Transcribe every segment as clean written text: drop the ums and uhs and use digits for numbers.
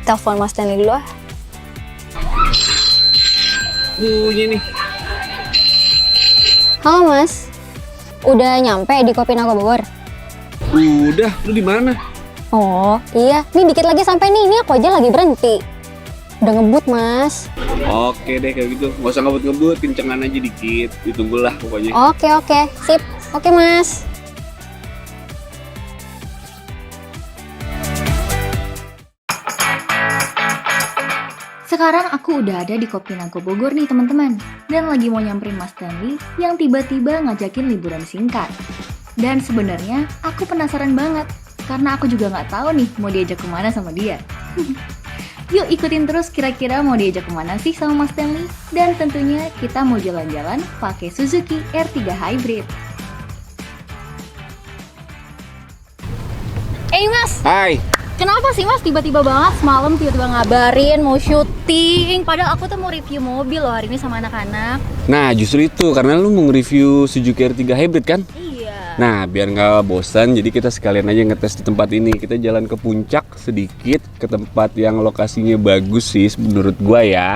telepon Mas Stanley dulu ah. Bunyi nih. Halo Mas, udah nyampe di Kopi Nago Bogor? Udah, lu di mana? Oh iya, nih dikit lagi sampai nih, ini aku aja lagi berhenti. Udah ngebut Mas. Oke deh kayak gitu, nggak usah ngebut-ngebut, kencengan aja dikit, ditunggulah pokoknya. Oke, sip. Oke Mas. Sekarang aku udah ada di Kopi Nago Bogor nih teman-teman, dan lagi mau nyamperin Mas Stanley yang tiba-tiba ngajakin liburan singkat. Dan sebenarnya aku penasaran banget, karena aku juga nggak tahu nih mau diajak kemana sama dia. Yuk ikutin terus kira-kira mau diajak kemana sih sama Mas Stanley. Dan tentunya kita mau jalan-jalan pakai Suzuki R3 Hybrid. Mas, Hai. kenapa sih Mas tiba-tiba banget semalam tiba-tiba ngabarin mau syuting? Padahal aku tuh mau review mobil loh hari ini sama anak-anak. Nah justru itu, karena lu mau nge-review Suzuki R3 Hybrid kan? Iya. Nah biar nggak bosan, jadi kita sekalian aja ngetes di tempat ini. Kita jalan ke puncak sedikit, ke tempat yang lokasinya bagus sih menurut gua ya.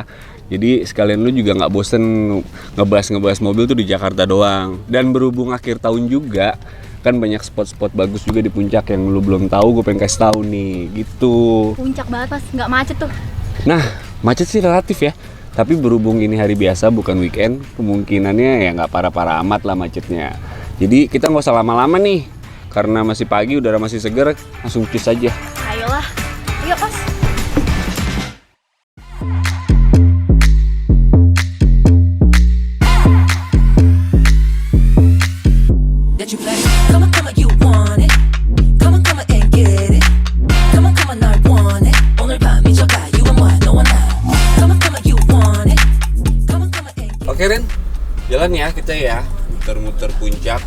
Jadi sekalian lu juga nggak bosen ngebahas mobil tuh di Jakarta doang. Dan berhubung akhir tahun juga, kan banyak spot-spot bagus juga di puncak yang lu belum tahu, gue pengen kasih tahu nih, gitu. Puncak banget Mas, nggak macet tuh. Nah, macet sih relatif ya. Tapi berhubung ini hari biasa bukan weekend, kemungkinannya ya nggak parah-parah amat lah macetnya. Jadi kita nggak usah lama-lama nih, karena masih pagi, udara masih seger, langsung cus aja. Ayolah, yuk Mas. That you play. Come on, you want it. Come on, and get it. Come on, I want it. 오늘 밤 미쳐가, you and what, no one now. Come on, you want it. Come on, and get it. Oke Ren, jalan ya kita ya, muter-muter puncak.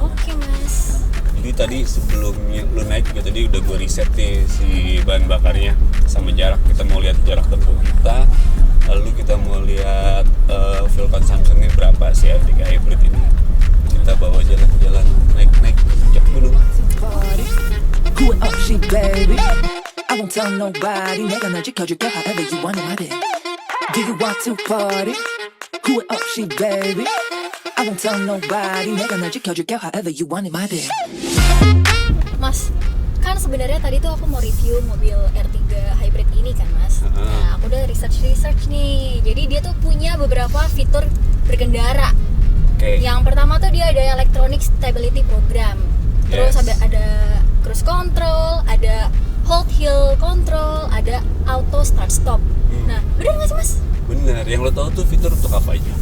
Oke Mas. Jadi tadi sebelumnya lu naik juga tadi udah gue riset nih si bahan bakarnya sama jarak. Kita mau lihat jarak tempuh kita, lalu kita mau lihat fuel consumption-nya berapa si R3 Hybrid ini. Kita bawa jalan-jalan, naik ke puncak gunung. Party. Who it up, she baby. I won't tell nobody. 내가 널 지켜줄게 however you want it, my baby. Do you want to party? Who it up, she baby. I won't tell nobody. 내가 널 지켜줄게 however you want it, my baby. Mas, kan sebenarnya tadi tuh aku mau review mobil R3 Hybrid ini kan Mas. Nah, aku udah research nih. Jadi dia tuh punya beberapa fitur berkendara. Oke. Yang pertama tuh dia ada electronic stability program. Terus Yes. ada cruise control, ada hold hill control, ada auto start stop. Nah, bener nggak sih Mas? Bener, yang lo tahu tuh fitur untuk apa aja?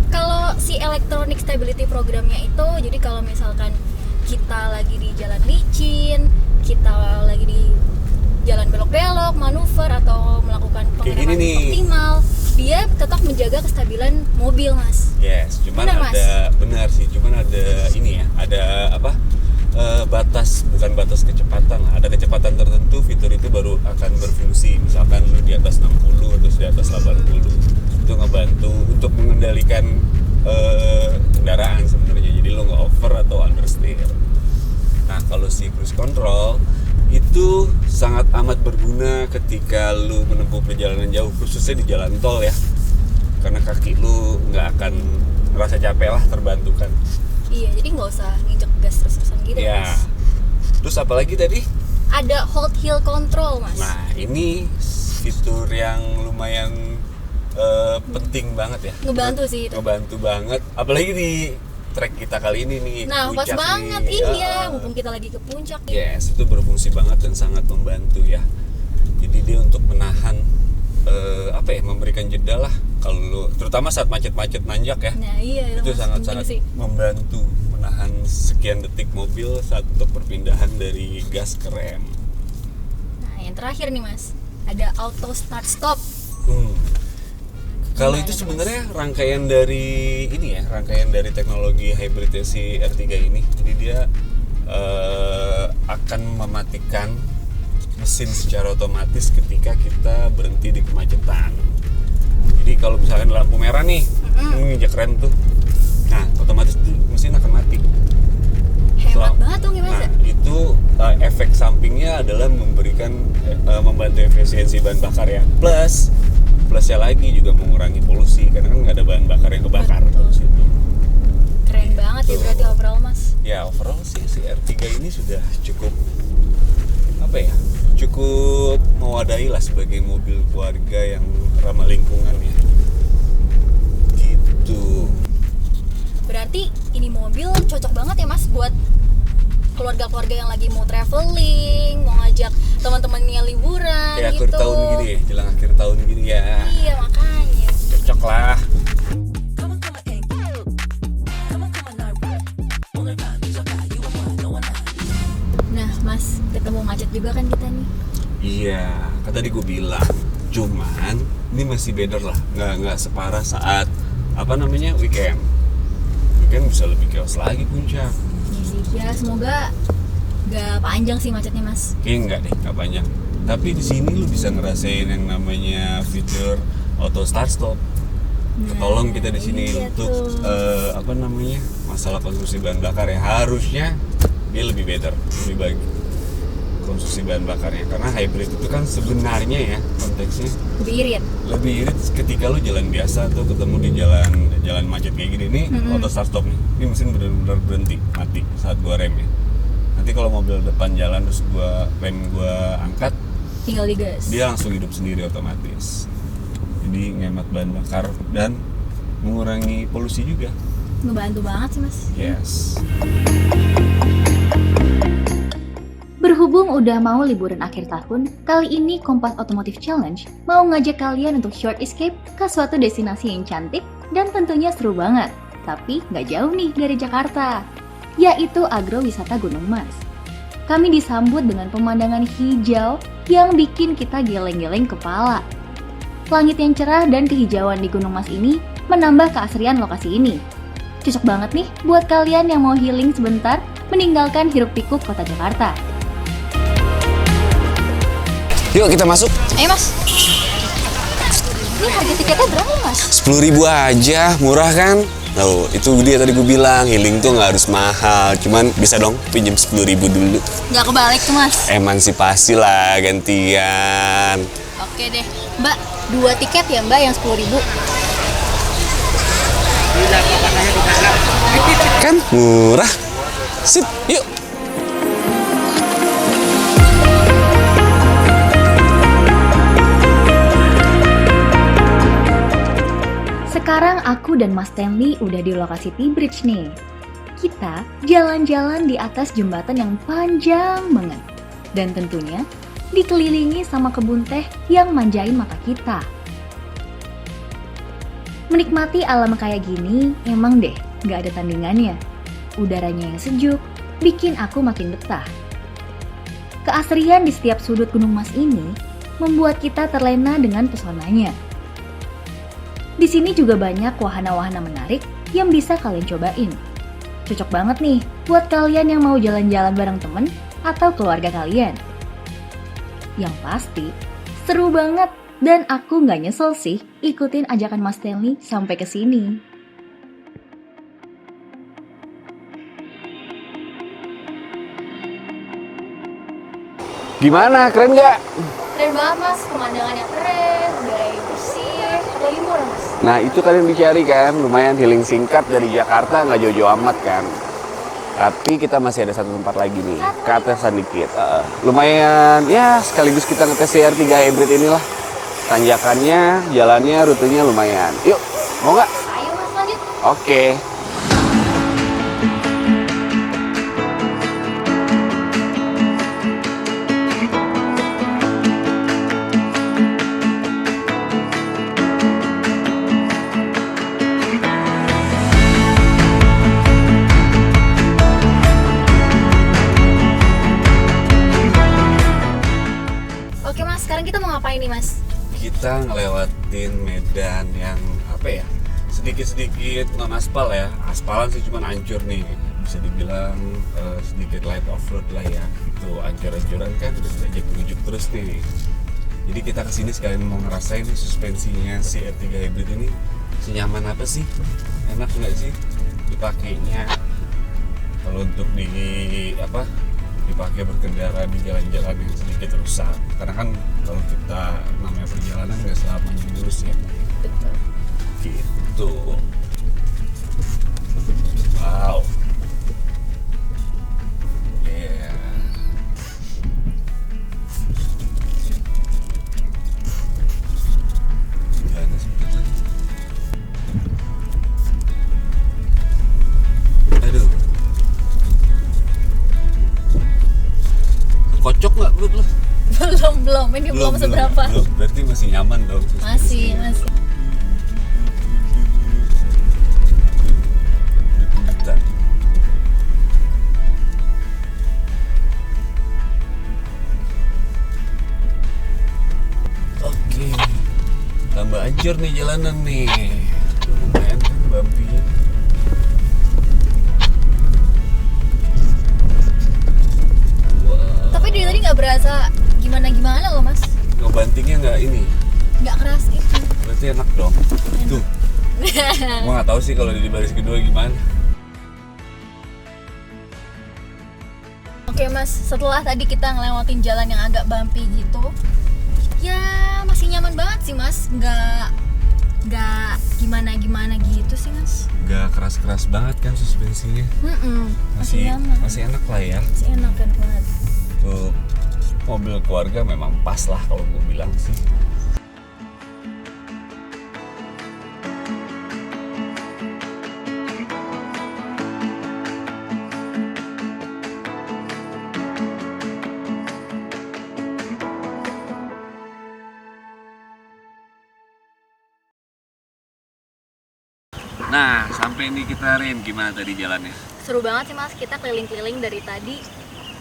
Kalau si electronic stability programnya itu, jadi kalau misalkan kita lagi di jalan licin, kita lagi di jalan belok-belok, manuver atau melakukan Kayak gini pengereman nih. optimal, dia tetap menjaga kestabilan mobil Mas. Yes, cuman Bener, Mas? benar sih, cuman ada ini ya, ada apa? Bukan batas kecepatan lah. Ada kecepatan tertentu, fitur itu baru akan berfungsi. Misalkan lu di atas 60 atau di atas 80, itu ngebantu untuk mengendalikan kendaraan sebenarnya. Jadi lu nggak over atau understeer. Nah, kalau si cruise control itu sangat amat berguna ketika lu menempuh perjalanan jauh, khususnya di jalan tol ya. Karena kaki lu nggak akan ngerasa capek lah, terbantukan. Iya, jadi nggak usah nginjek gas terus-terusan gitu Ya. Mas. Terus apa lagi tadi? Ada hold hill control Mas. Nah, ini fitur yang lumayan penting banget ya. Ngebantu sih itu. Ngebantu banget, apalagi di trek kita kali ini nih. Nah, pas puncak banget nih. iya, mumpung kita lagi ke puncak nih. Yes, itu berfungsi banget dan sangat membantu ya. Jadi dia untuk menahan memberikan jeda lah kalau lu, terutama saat macet-macet nanjak ya. Nah, iya Itu Mas, sangat-sangat penting sih. membantu menahan sekian detik mobil saat untuk perpindahan dari gas ke rem. Nah, yang terakhir nih Mas, ada auto start stop. Kalau Gimana itu tuh, sebenarnya rangkaian dari ini ya, rangkaian dari teknologi hybridnya si R3 ini. Jadi dia akan mematikan mesin secara otomatis ketika kita berhenti di kemacetan. Jadi kalau misalkan lampu merah nih, menginjak rem tuh, nah otomatis tuh mesin akan mati. Hemat banget dong ya mas. Nah itu efek sampingnya adalah membantu efisiensi bahan bakar ya. Plusnya lagi juga mengurangi polusi karena kan nggak ada bahan bakar yang kebakar Betul. di situ. Keren banget ya berarti overall mas. Ya overall sih si R3 ini sudah cukup cukup mewadahi lah sebagai mobil keluarga yang ramah lingkungan ya. Gitu. Berarti ini mobil cocok banget ya mas buat keluarga-keluarga yang lagi mau traveling, mau ngajak teman-temannya liburan Kayak gitu. akhir tahun gini ya, jelang akhir tahun gini ya. Iya makanya. Cocok lah. Come on, come on, and come on, come on, now. Wanna ride, so fly, you a one, no one else. Nah mas, ketemu macet juga kan kita nih. Iya, kan tadi gue bilang. Cuman ini masih better lah, nggak separah saat weekend. Weekend bisa lebih chaos lagi puncak. Iya sih, ya semoga gak panjang sih macetnya mas. Enggak deh, nggak panjang. Tapi di sini lu bisa ngerasain yang namanya fitur auto start stop. Tolong kita di sini iya untuk tuh. masalah konsumsi bahan bakar ya. Harusnya dia lebih better, lebih baik konsumsi bahan bakarnya. Karena hybrid itu kan sebenarnya ya konteksnya lebih irit ketika lu jalan biasa tuh ketemu di jalan macet kayak gini nih. Auto start stop nih, ini mesin benar-benar berhenti mati saat gua rem ya. Nanti kalau mobil depan jalan terus rem gua angkat, Tinggal digas. dia langsung hidup sendiri otomatis. Jadi ngehemat bahan bakar dan mengurangi polusi juga. Ngebantu banget sih mas. Yes. Berhubung udah mau liburan akhir tahun, kali ini Kompas Automotive Challenge mau ngajak kalian untuk short escape ke suatu destinasi yang cantik dan tentunya seru banget. Tapi nggak jauh nih dari Jakarta, yaitu agrowisata Gunung Mas. Kami disambut dengan pemandangan hijau yang bikin kita geleng-geleng kepala. Langit yang cerah dan kehijauan di Gunung Mas ini menambah keasrian lokasi ini. Cocok banget nih buat kalian yang mau healing sebentar meninggalkan hiruk-pikuk kota Jakarta. Yuk kita masuk. Ayo mas. Ini harga tiketnya berapa mas? 10.000 aja, murah kan? Tuh, itu dia tadi gue bilang, healing tuh nggak harus mahal. Cuman bisa dong pinjem 10.000 dulu. Nggak kebalik tuh mas. Emansipasi lah, gantian. Oke deh, mbak 2 tiket ya mbak yang 10.000. Kan murah. Sip, yuk. Sekarang aku dan Mas Stanley udah di lokasi T-Bridge nih. Kita jalan-jalan di atas jembatan yang panjang banget. Dan tentunya dikelilingi sama kebun teh yang manjain mata kita. Menikmati alam kayak gini emang deh gak ada tandingannya. Udaranya yang sejuk bikin aku makin betah. Keasrian di setiap sudut Gunung Mas ini membuat kita terlena dengan pesonanya. Di sini juga banyak wahana-wahana menarik yang bisa kalian cobain. Cocok banget nih buat kalian yang mau jalan-jalan bareng temen atau keluarga kalian. Yang pasti, seru banget dan aku nggak nyesel sih ikutin ajakan Mas Stanley sampai ke sini. Gimana, keren nggak? Keren banget mas, pemandangannya keren, udaranya bersih, lagi murah mas. Nah itu kalian dicari kan, lumayan healing singkat dari Jakarta, nggak jauh-jauh amat kan. Tapi kita masih ada satu tempat lagi nih, ke atasan dikit. Lumayan, ya sekaligus kita ngetes CR3 Hybrid inilah. Tanjakannya, jalannya, rutenya lumayan. Yuk, mau nggak? Ayo mas lanjut. Oke. Oke mas, sekarang kita mau ngapain nih mas? Kita ngelewatin medan yang sedikit-sedikit non aspal ya. Aspalan sih cuman hancur nih, bisa dibilang sedikit light off-road lah ya. Itu hancur-hancuran kan udah diajak terus nih. Jadi kita kesini sekalian mau ngerasain nih suspensinya si R3 Hybrid ini senyaman apa sih? Enak nggak sih dipakainya? kalau untuk dipakai berkendara di jalan-jalan yang sedikit rusak, karena kan kalau kita namanya perjalanan nggak selamanya mulus ya. Betul. Gitu. Wow. Yeah. Jalannya sempit lagi. Aduh. Kocok nggak perut lo? belum ini belum seberapa. Belum. Berarti masih nyaman dong. Masih. Oke, tambah hancur nih jalanan nih. Lumayan kan bumpy. Wow. Tapi dari tadi nggak berasa gimana loh mas. Ngebantingnya nggak ini, Nggak keras itu. berarti enak dong. Tuh, gua nggak tahu sih kalau di baris kedua gimana. Oke mas, setelah tadi kita ngelewatin jalan yang agak bumpy gitu, ya masih nyaman banget sih mas. Nggak gimana gitu sih mas. Nggak keras-keras banget kan suspensinya. Masih nyaman. Masih enak lah ya. Masih enak kan banget. Untuk mobil keluarga memang pas lah kalau gue bilang sih. Nah, sampai nih kita Rin, gimana tadi jalannya? Seru banget sih mas, kita keliling-keliling dari tadi.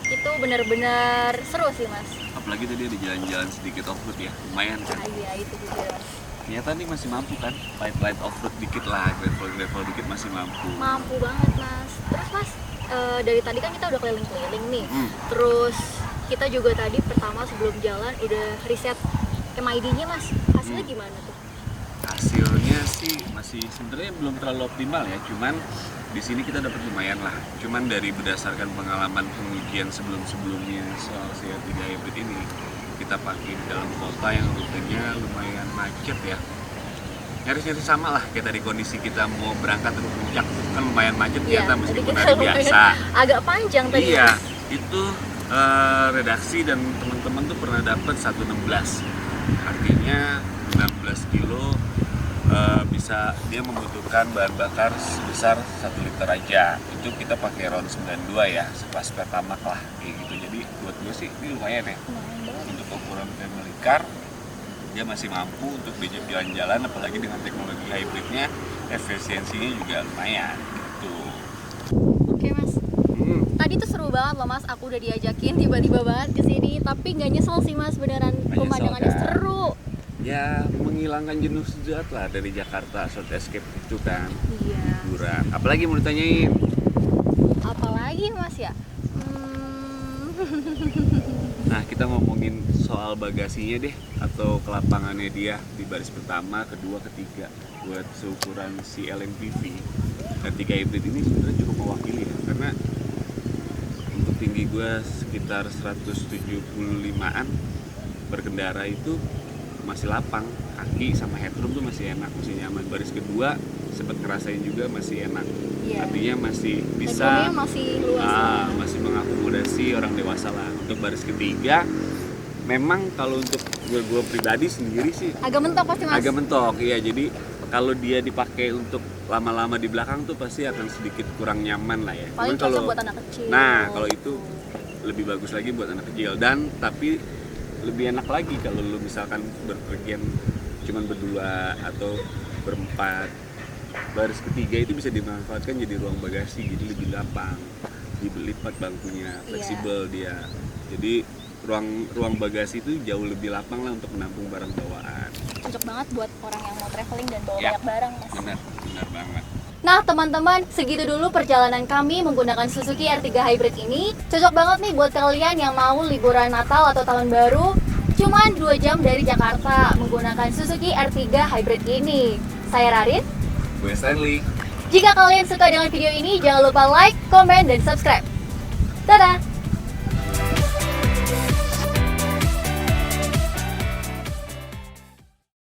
Itu benar-benar seru sih mas. Apalagi tadi ada jalan-jalan sedikit off-road ya, lumayan kan? Iya itu juga mas. Ternyata nih masih mampu kan, light off-road dikit lah, gravel dikit masih mampu. Mampu banget mas. Terus mas, dari tadi kan kita udah keliling-keliling nih. Hmm. Terus kita juga tadi pertama sebelum jalan udah riset MID-nya mas. Hasilnya gimana tuh? Hasilnya sih masih sebenarnya belum terlalu optimal ya, cuman di sini kita dapat lumayan lah. Cuman dari berdasarkan pengalaman pengujian sebelumnya soal CR3 Hybrid ini, kita pakai di dalam kota yang rutenya lumayan macet ya. Nyaris-nyaris sama lah kayak tadi kondisi kita mau berangkat ke puncak, kan lumayan macet ternyata meskipun hari biasa. Agak panjang tadi. Iya, itu redaksi dan teman-teman tuh pernah dapat 116. Artinya 16 kilo bisa dia membutuhkan bahan bakar sebesar 1 liter aja. Itu kita pakai RON 92 ya, pas Pertamax lah kayak gitu. Jadi buat gue sih ini lumayan ya. Untuk ukuran family car dia masih mampu untuk diajak jalan-jalan, apalagi dengan teknologi hybridnya, efisiensinya juga lumayan gitu. Oke mas. Tadi tuh seru banget loh mas, aku udah diajakin tiba-tiba banget ke sini, tapi nggak nyesel sih mas, beneran pemandangannya kan? seru. Ya menghilangkan jenuh sejenak lah dari Jakarta, short escape itu kan. Iya. Liburan. Apalagi mau ditanyain? Apalagi mas ya? Nah, kita ngomongin soal bagasinya deh, atau kelapangannya dia di baris pertama, kedua, ketiga. Buat seukuran si LMPV R3 Hybrid ini sebenarnya cukup mewakili ya, karena untuk tinggi gue sekitar 175an, berkendara itu masih lapang, kaki sama headroom tuh masih enak, masih nyaman. Baris kedua sempat ngerasain juga masih enak. Iya. Artinya masih bisa Headroomnya masih luas. masih mengakomodasi orang dewasa lah. Untuk baris ketiga memang kalau untuk gue pribadi sendiri sih Agak mentok pasti mas. agak mentok, iya. Jadi kalau dia dipakai untuk lama-lama di belakang tuh pasti akan sedikit kurang nyaman lah ya. Paling Cuman kalau cocok buat anak kecil. nah kalau itu lebih bagus lagi buat anak kecil, dan tapi lebih enak lagi kalau lu misalkan berpergian cuman berdua atau berempat. Baris ketiga itu bisa dimanfaatkan jadi ruang bagasi, jadi lebih lapang, dilipat bangkunya, fleksibel dia. Jadi ruang bagasi itu jauh lebih lapang lah untuk menampung barang bawaan. Cocok banget buat orang yang mau traveling dan bawa Ya. banyak barang mas. Benar banget. Nah teman-teman, segitu dulu perjalanan kami menggunakan Suzuki R3 Hybrid ini. Cocok banget nih buat kalian yang mau liburan Natal atau Tahun Baru. Cuman 2 jam dari Jakarta menggunakan Suzuki R3 Hybrid ini. Saya Rarin. Gue Stanley. Jika kalian suka dengan video ini, jangan lupa like, komen, dan subscribe. Dadah!